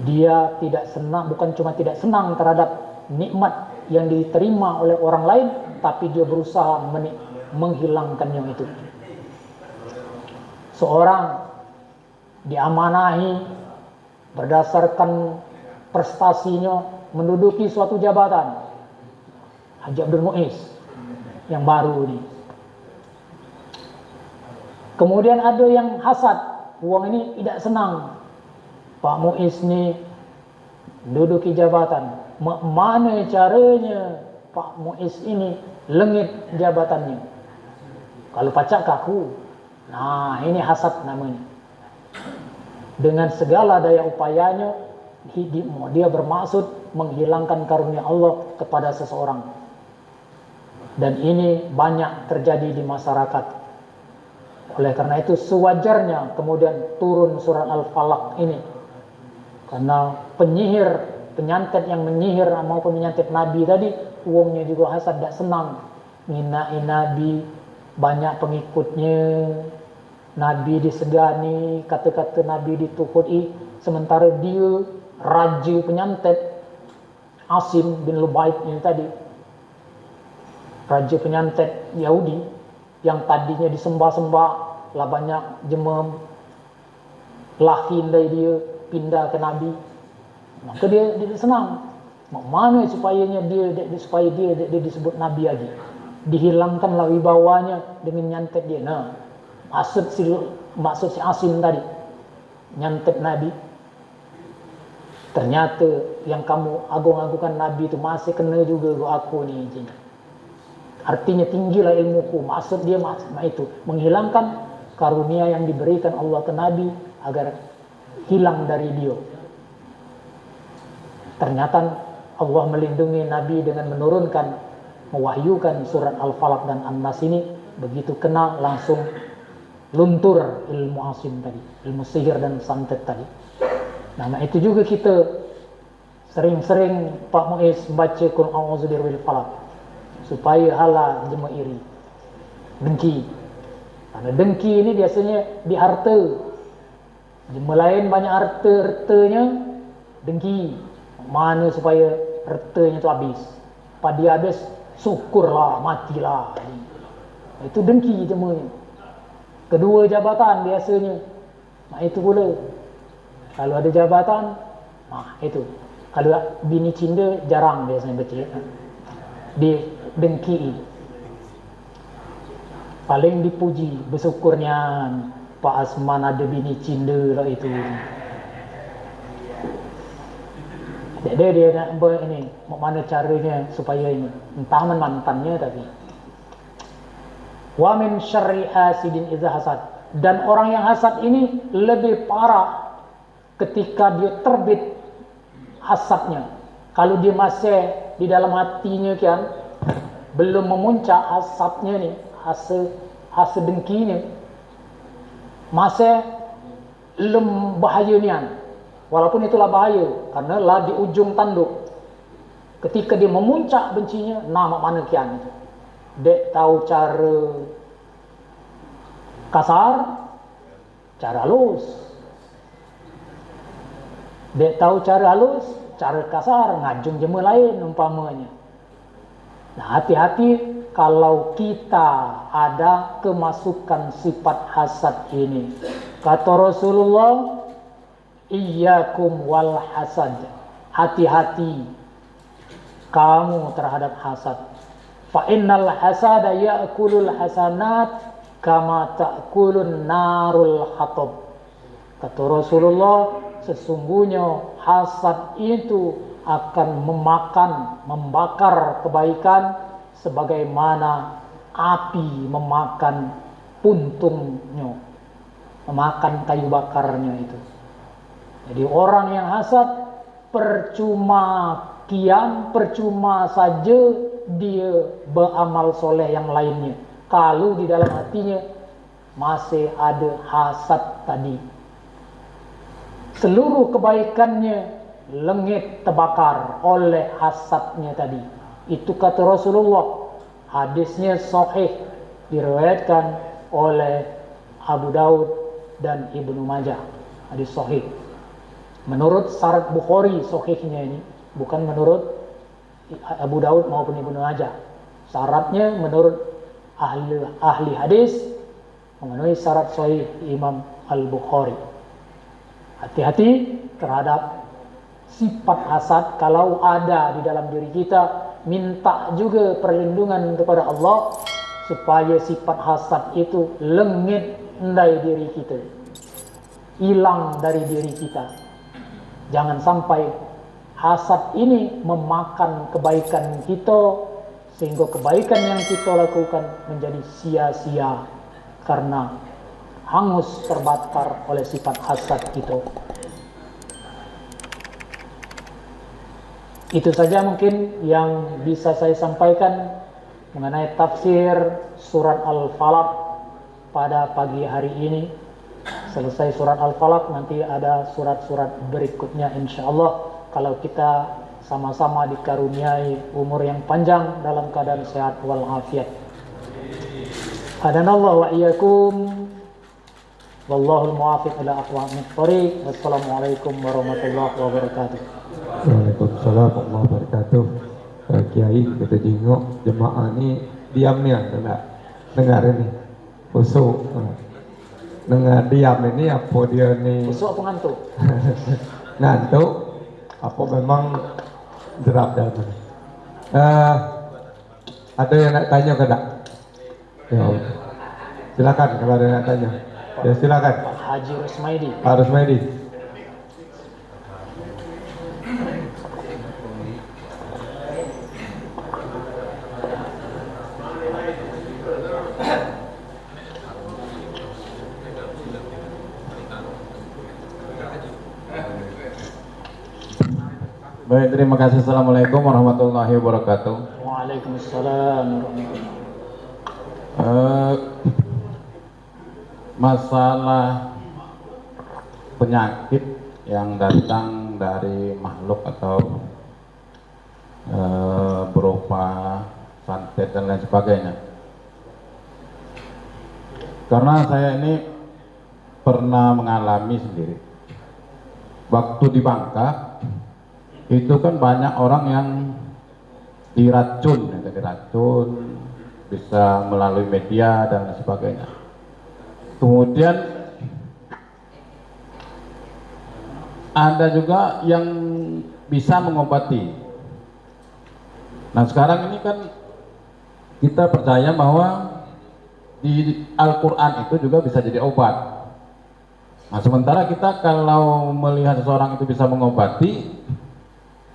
Dia tidak senang, bukan cuma tidak senang terhadap nikmat yang diterima oleh orang lain, tapi dia berusaha menghilangkannya itu. Seorang diamanahi berdasarkan prestasinya menduduki suatu jabatan, Haji Abdul Muiz yang baru ini. Kemudian ada yang hasad, uang ini tidak senang, Pak Muiz ini menduduki jabatan, mana caranya Pak Muiz ini lengit jabatannya, kalau pacak kaku. Nah, ini hasad namanya. Dengan segala daya upayanya dia bermaksud menghilangkan karunia Allah kepada seseorang, dan ini banyak terjadi di masyarakat. Oleh karena itu sewajarnya kemudian turun surat Al-Falaq ini, karena penyantet yang menyihir maupun menyantet Nabi tadi, uangnya juga hasad, tidak senang nginain Nabi, banyak pengikutnya, Nabi disegani, kata-kata Nabi dituhudi, sementara dia raja penyantet Asim bin Lubaid ini tadi, raja penyantet Yahudi yang tadinya disembah-sembah lah, banyak jemem lahin dari dia pindah ke Nabi, maka dia senang. Mana supaya dia disebut Nabi lagi, dihilangkanlah wibawanya dengan nyantet dia. Nah, maksud si Asim tadi nyantet Nabi. Ternyata yang kamu agung-agungkan Nabi itu masih kena juga aku nih. Artinya tinggilah ilmuku. Maksud dia itu menghilangkan karunia yang diberikan Allah ke Nabi agar hilang dari dia. Ternyata Allah melindungi Nabi dengan menurunkan, mewahyukan surat Al-Falaq dan An-Nas ini. Begitu kena langsung luntur ilmu Asim tadi, ilmu sihir dan santet tadi. Nah, itu juga kita sering-sering Pak Muiz baca Qul a'udzu birabbil falaq supaya hala jema iri, dengki. Karena dengki ini biasanya di harta. Jema lain banyak hartanya, dengki. Mana supaya hartanya itu habis. Pak dia habis, syukurlah, matilah. Itu dengki temunya. Kedua jabatan biasanya. Nah itu pula. Kalau ada jabatan, nah itu. Kalau bini cinta jarang biasanya betul. Dia dengki. Paling dipuji, bersyukurnya Pak Asman ada bini cinta lah itu. Jadi dia nak ini, mana caranya supaya ini, entah mantannya tapi. Wa min syarri hasidin idza hasad. Dan orang yang hasad ini lebih parah ketika dia terbit hasadnya. Kalau dia masih di dalam hatinya kan belum memuncak hasadnya nih, hasad dengkinya masih belum bahaya nian. Walaupun itulah bahaya karena lah di ujung tanduk. Ketika dia memuncak bencinya, nama mana kian itu. Dek tahu cara kasar, cara halus. Dek tahu cara halus, cara kasar, ngajung jema lain umpamanya. Nah, hati-hati kalau kita ada kemasukan sifat hasad ini. Kata Rasulullah, iyyakum wal hasad. Hati-hati kamu terhadap hasad. Fa innal hasada ya'kulul hasanat kama ta'kulun narul hatab. Kata Rasulullah, sesungguhnya hasad itu akan membakar kebaikan sebagaimana api memakan puntungnya, memakan kayu bakarnya itu. Jadi orang yang hasad percuma saja dia beramal soleh yang lainnya. Kalau di dalam hatinya masih ada hasad tadi, seluruh kebaikannya lengit terbakar oleh hasadnya tadi. Itu kata Rasulullah. Hadisnya sahih, diriwayatkan oleh Abu Daud dan Ibnu Majah. Hadis sahih. Menurut syarat Bukhari sahihnya ini, bukan menurut Abu Daud maupun Ibnu Majah. Syaratnya menurut ahli hadis memenuhi syarat sahih Imam Al-Bukhari. Hati-hati terhadap sifat hasad. Kalau ada di dalam diri kita, minta juga perlindungan kepada Allah supaya sifat hasad itu lengit dari diri kita, hilang dari diri kita. Jangan sampai hasad ini memakan kebaikan kita, sehingga kebaikan yang kita lakukan menjadi sia-sia karena hangus terbakar oleh sifat hasad itu. Itu saja mungkin yang bisa saya sampaikan mengenai tafsir surat Al-Falaq pada pagi hari ini. Selesai surat Al-Falaq, nanti ada surat-surat berikutnya insyaallah, kalau kita sama-sama dikaruniai umur yang panjang dalam keadaan sehat walafiat. Hadanallahu wa iyyakum. Wallahul muwaffiq ila aqwamit thoriq. Wassalamualaikum warahmatullahi wabarakatuh. Waalaikumsalam warahmatullahi wabarakatuh. Kiai kita jenguk jemaah ni diamnya dengar ini usuk. Dengar diam ini apa dia ni Usuk apa ngantuk? ngantuk apa memang derap dalam ini. Ada yang nak tanya ke tak? Ya, silakan kalau ada yang nak tanya. Ya silakan. Haji Rusmaidi. Pak Rusmaidi. Baik, terima kasih. Assalamualaikum warahmatullahi wabarakatuh. Waalaikumsalam warahmatullahi Masalah penyakit yang datang dari makhluk atau berupa santet dan lain sebagainya. Karena saya ini pernah mengalami sendiri. Waktu di Bangka itu kan banyak orang yang diracun, bisa melalui media dan sebagainya. Kemudian ada juga yang bisa mengobati. Nah sekarang ini kan kita percaya bahwa di Al-Quran itu juga bisa jadi obat. Nah sementara kita kalau melihat seseorang itu bisa mengobati,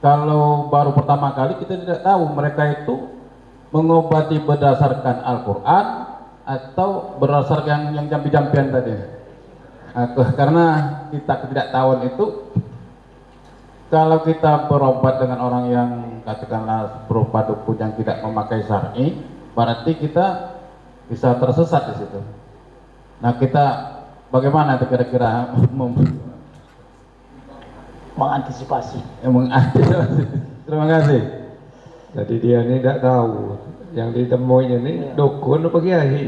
kalau baru pertama kali kita tidak tahu mereka itu mengobati berdasarkan Al-Quran atau berdasarkan yang jampi-jampian tadi. Karena kita ketidaktahuan itu, kalau kita berobat dengan orang yang katakanlah berupa dukun yang tidak memakai syar'i, berarti kita bisa tersesat di situ. Nah kita bagaimana itu kira-kira mengantisipasi? Terima kasih. Jadi dia ini tidak tahu yang ditemuinya ini dukun apa kiai.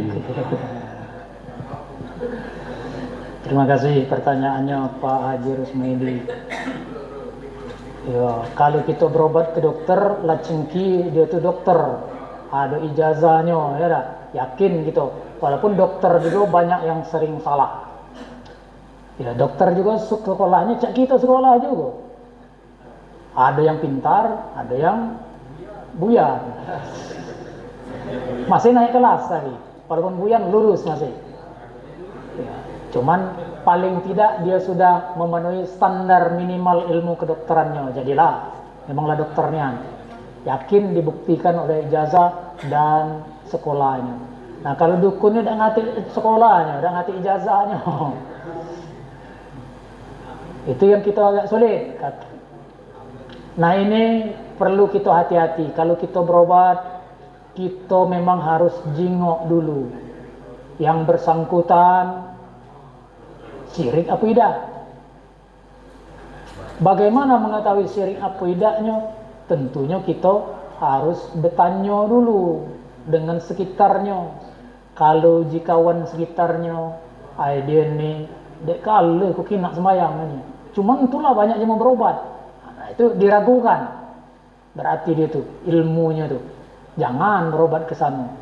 Terima kasih pertanyaannya Pak Haji Rusmedi. Ya, kalau kita berobat ke dokter, lacengki dia tuh dokter, ada ijazahnya, ya dah, yakin gitu. Walaupun dokter juga banyak yang sering salah. Ya, dokter juga sekolahnya cak kita sekolah juga. Ada yang pintar, ada yang buyar. Masih naik kelas tadi, walaupun buyar lurus masih. Ya, cuman paling tidak dia sudah memenuhi standar minimal ilmu kedokterannya, jadilah memanglah dokternya, yakin dibuktikan oleh ijazah dan sekolahnya. Nah kalau dukunnya udah ngerti sekolahnya, udah ngerti ijazahnya, itu yang kita agak sulit. Nah ini perlu kita hati-hati. Kalau kita berobat, kita memang harus jingok dulu yang bersangkutan syirik apa tidak. Bagaimana mengetahui syirik apa tidaknya? Tentunya kita harus bertanya dulu dengan sekitarnya. Kalau jikawan sekitarnya, dia ni dek kala kok nak sembahyang ni. Cuma itulah banyak yang berobat. Nah, itu diragukan. Berarti dia tu ilmunya tu. Jangan berobat ke sana.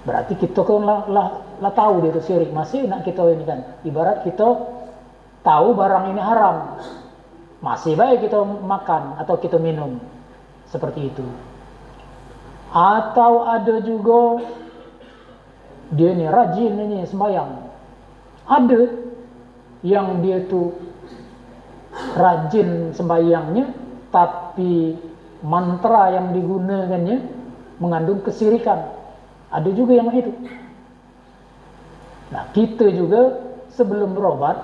Berarti kita kan lah tahu dia itu syirik. Masih nak kita ini kan, ibarat kita tahu barang ini haram, masih baik kita makan atau kita minum, seperti itu. Atau ada juga dia ini rajin ini sembahyang, ada yang dia tu rajin sembahyangnya tapi mantra yang digunakannya mengandung kesyirikan. Ada juga yang itu. Nah, kita juga sebelum berobat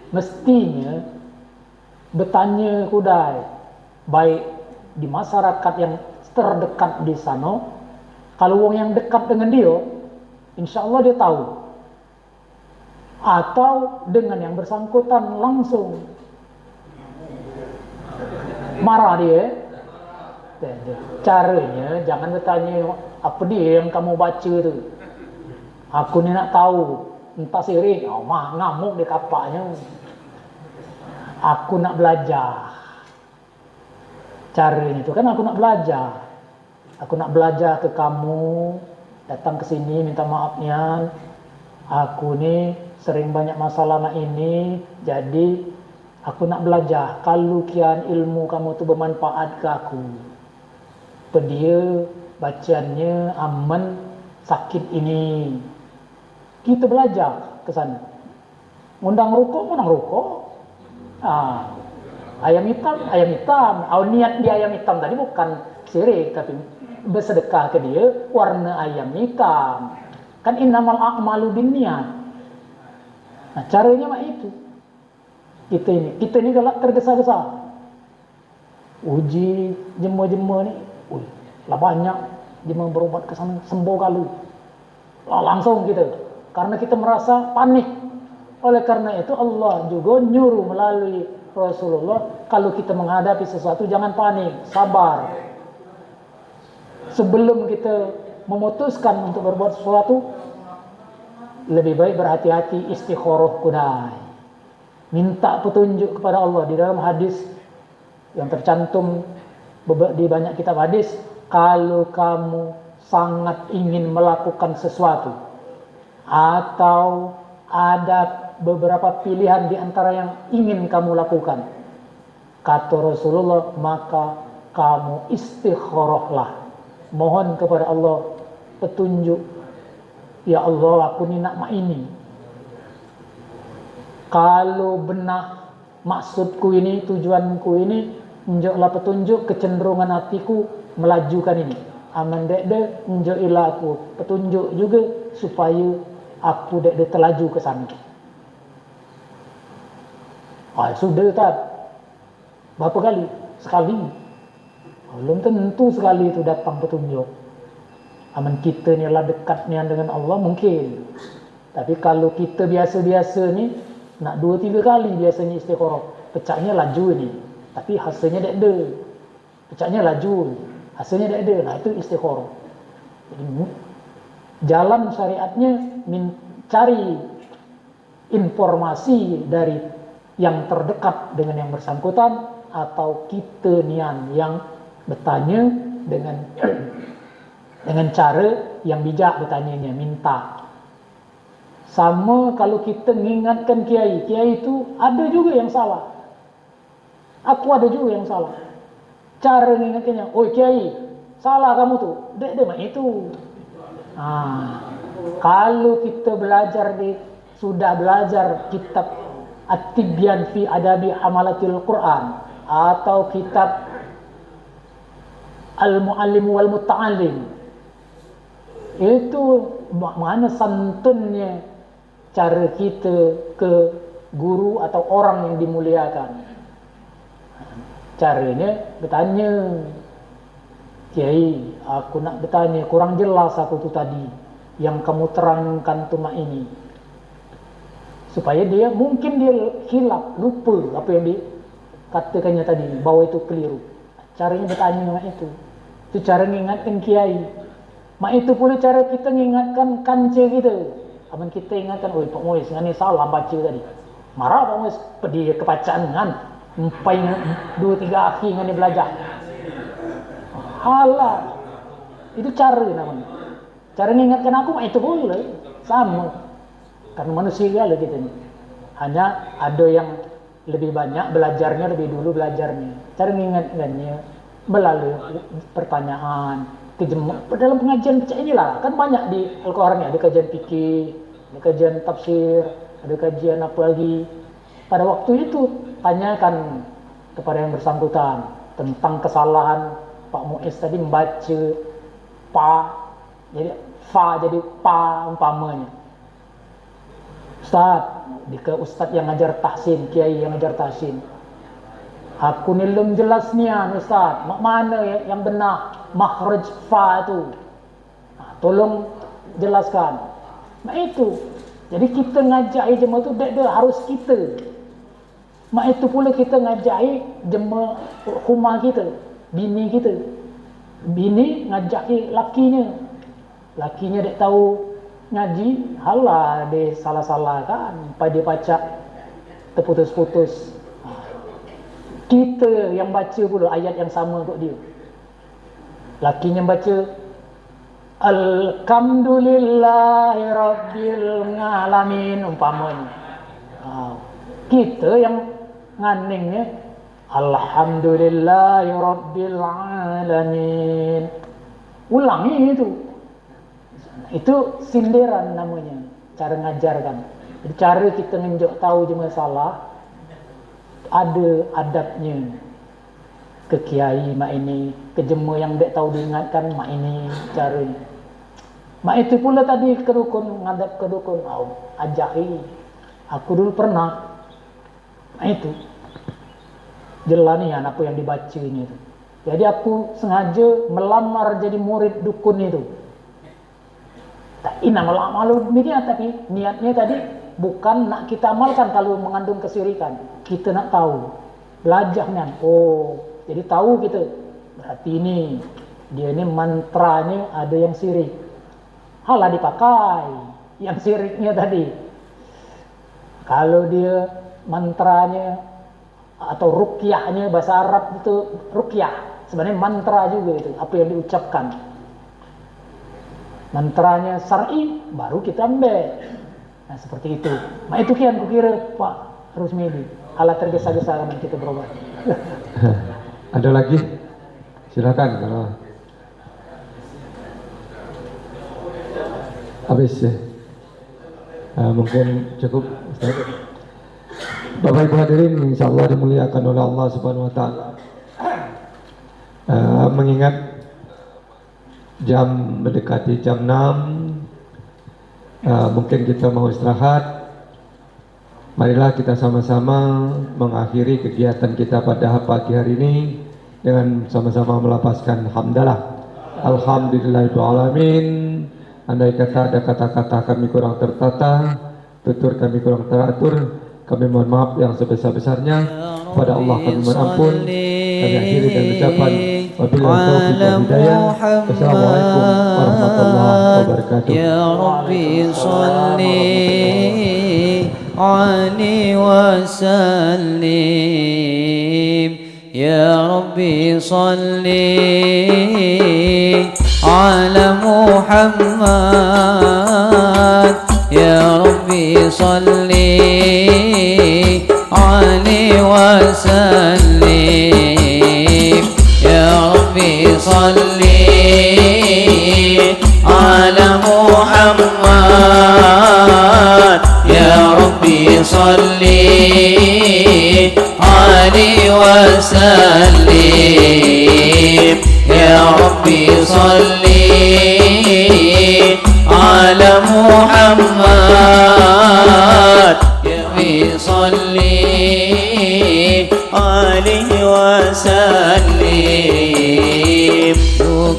mestinya bertanya kudai, baik di masyarakat yang terdekat di sana. Kalau orang yang dekat dengan dia, insya Allah dia tahu. Atau dengan yang bersangkutan langsung marah dia. Caranya jangan bertanya apa dia yang kamu baca tu. Aku ni nak tahu, entah syirik, ngamuk dia kapaknya. Aku nak belajar. Caranya tu kan aku nak belajar. Aku nak belajar ke kamu, datang ke sini minta maafnya. Aku ni sering banyak masalah nak ini, jadi aku nak belajar. Kalau kian ilmu kamu tu bermanfaat ke aku. Dia bacaannya aman sakit ini, kita belajar ke sana. Undang rokok. Ayam hitam. Niat dia ayam hitam tadi bukan syirik, tapi bersedekah ke dia warna ayam hitam. Kan innamal a'malu binniyat. Nah, caranya mah itu. Kita ini kalau tergesa-gesa uji jema-jema ni, lah banyak jema berobat ke sana sembuh kali. Langsung kita, karena kita merasa panik. Oleh karena itu Allah juga nyuruh melalui Rasulullah, kalau kita menghadapi sesuatu jangan panik, sabar. Sebelum kita memutuskan untuk berbuat sesuatu, lebih baik berhati-hati, istikharah kudai. Minta petunjuk kepada Allah. Di dalam hadis yang tercantum di banyak kitab hadis, kalau kamu sangat ingin melakukan sesuatu atau ada beberapa pilihan di antara yang ingin kamu lakukan, kata Rasulullah, maka kamu istikharahlah, mohon kepada Allah petunjuk. Ya Allah, aku ni nak mak ini. Kalau benar maksudku ini, tujuanku ini, unjuklah petunjuk, kecenderungan hatiku melajukan ini. Aman dek unjukilah aku petunjuk juga supaya aku dek terlaju ke sana. Sudah tak? Berapa kali? Sekali. Belum tentu sekali itu datang petunjuk. Aman kita ni lah dekatnya dengan Allah mungkin. Tapi kalau kita biasa-biasa ni, nak 2-3 kali biasanya istikharah, pecahnya laju ni. Tapi hasilnya tak ada. Pecahnya laju, hasilnya tak ada. Nah itu istikharah. Jadi jalan syariatnya mencari informasi dari yang terdekat dengan yang bersangkutan, atau kita nian yang bertanya dengan cara yang bijak bertanyanya, minta. Sama kalau kita mengingatkan kiai itu ada juga yang salah. Aku ada juga yang salah. Cara mengingatkannya, "Oi kiai, salah kamu tuh." Dek itu. Kalau kita sudah belajar kitab At-Tibyan fi Adabi Hamalatil Quran atau kitab Al-Muallim wal Muta'allim, itu mana santunnya cara kita ke guru atau orang yang dimuliakan. Caranya bertanya, "Kiai, aku nak bertanya, kurang jelas aku tu tadi yang kamu terangkan tu mak ini." Supaya dia mungkin hilap, lupa apa yang dikatakannya tadi, bahwa itu keliru. Caranya bertanya mak itu. Itu cara mengingatkan kiai. Mak itu pula cara kita mengingatkan kanca kita. Aman kita ingatkan, "Oi Pak Muiz, ngani salah baca tadi." Marah Pak Muiz, pergi ke bacaan kan. Empai 2-3 akhi ngani belajar. Halah. Itu cara namanya. Cara mengingatkan aku mak itu pula sama. Karena manusia lah kita ni. Hanya ada yang lebih banyak belajarnya, lebih dulu belajarnya. Cara mengingatkannya melalui pertanyaan, dalam pengajian baca inilah. Kan banyak di Al-Quran ni, ada kajian fikih, ada kajian tafsir, ada kajian apa lagi. Pada waktu itu tanyakan kepada yang bersangkutan tentang kesalahan Pak Muiz tadi membaca pa, jadi fa jadi pa umpamanya. "Ustaz," Ustaz yang ngajar tahsin, kiai yang ngajar tahsin, "Aku ni belum jelas nian Ustaz, mana yang benar makhraj fa tu, tolong jelaskan." Mak itu. Jadi kita ngajak jemaah tu dia harus kita. Mak itu pula kita ngajak jemaah rumah kita, bini kita. Bini ngajak lakinya. Lakinya dek tahu ngaji, halah dia salah-salah kan, pada dia baca terputus-putus. Kita yang baca pula ayat yang sama untuk dia. Lakinya baca Alhamdulillahi Rabbil Alamin umpamanya. Kita yang nganingnya Alhamdulillahi Rabbil Alamin. Ulangi itu. Itu sindiran namanya, cara ngajarkan. Jadi cara kita ngenjok tahu je masalah, ada adabnya. Ke kiai mak ini, ke jemaah yang dek tahu diingatkan mak ini caranya. Mak itu pula tadi ke dukun, ngadap ke dukun, ajahi. Aku dulu pernah, mak itu jelanian apa yang dibacanya itu. Jadi aku sengaja melamar jadi murid dukun itu. Ina malu media, tapi niatnya tadi bukan nak kita amalkan kalau mengandung kesirikan. Kita nak tahu, belajarnya. Jadi tahu kita. Berarti dia ini mantranya ada yang sirik. Halah dipakai yang siriknya tadi. Kalau dia mantranya atau ruqyahnya, bahasa Arab itu ruqyah. sebenarnya mantra juga itu, apa yang diucapkan. Mantranya syar'i baru kita ambil. Nah seperti itu. Nah itu kian kukira Pak Rusmedi, alat tergesa-gesa dengan kita berobat. Ada lagi? Silakan kalau habis ya. Mungkin cukup Ustaz. Bapak Ibu hadirin insyaallah dimuliakan oleh Allah Subhanahu wa taala. Mengingat jam mendekati jam 6, mungkin kita mau istirahat. Marilah kita sama-sama mengakhiri kegiatan kita pada pagi hari ini dengan sama-sama melapaskan hamdalah. Alhamdulillahirabbil alamin. Andai kata ada kata-kata kami kurang tertata, tutur kami kurang teratur, kami mohon maaf yang sebesar-besarnya. Kepada Allah kami mohon ampun. Kami akhiri dengan ucapan wabillahi taufiq wal hidayah. Wassalamualaikum warahmatullahi wabarakatuh. Ya Rabbi salli alaihi wasallim. Ya Rabbi salli ala Muhammad. Ya Rabbi salli alaihi wasallim. Ya Rabbi salli ala Muhammad. Ya Rabbi salli alaihi wasallim. Ya Rabbi salli ala Muhammad. Ya Rabbi salli alaihi wasallim.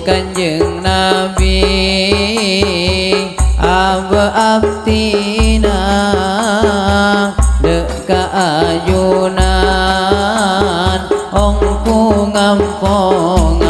Kanjeng Nabi abtina deka ayunan ongku ngampong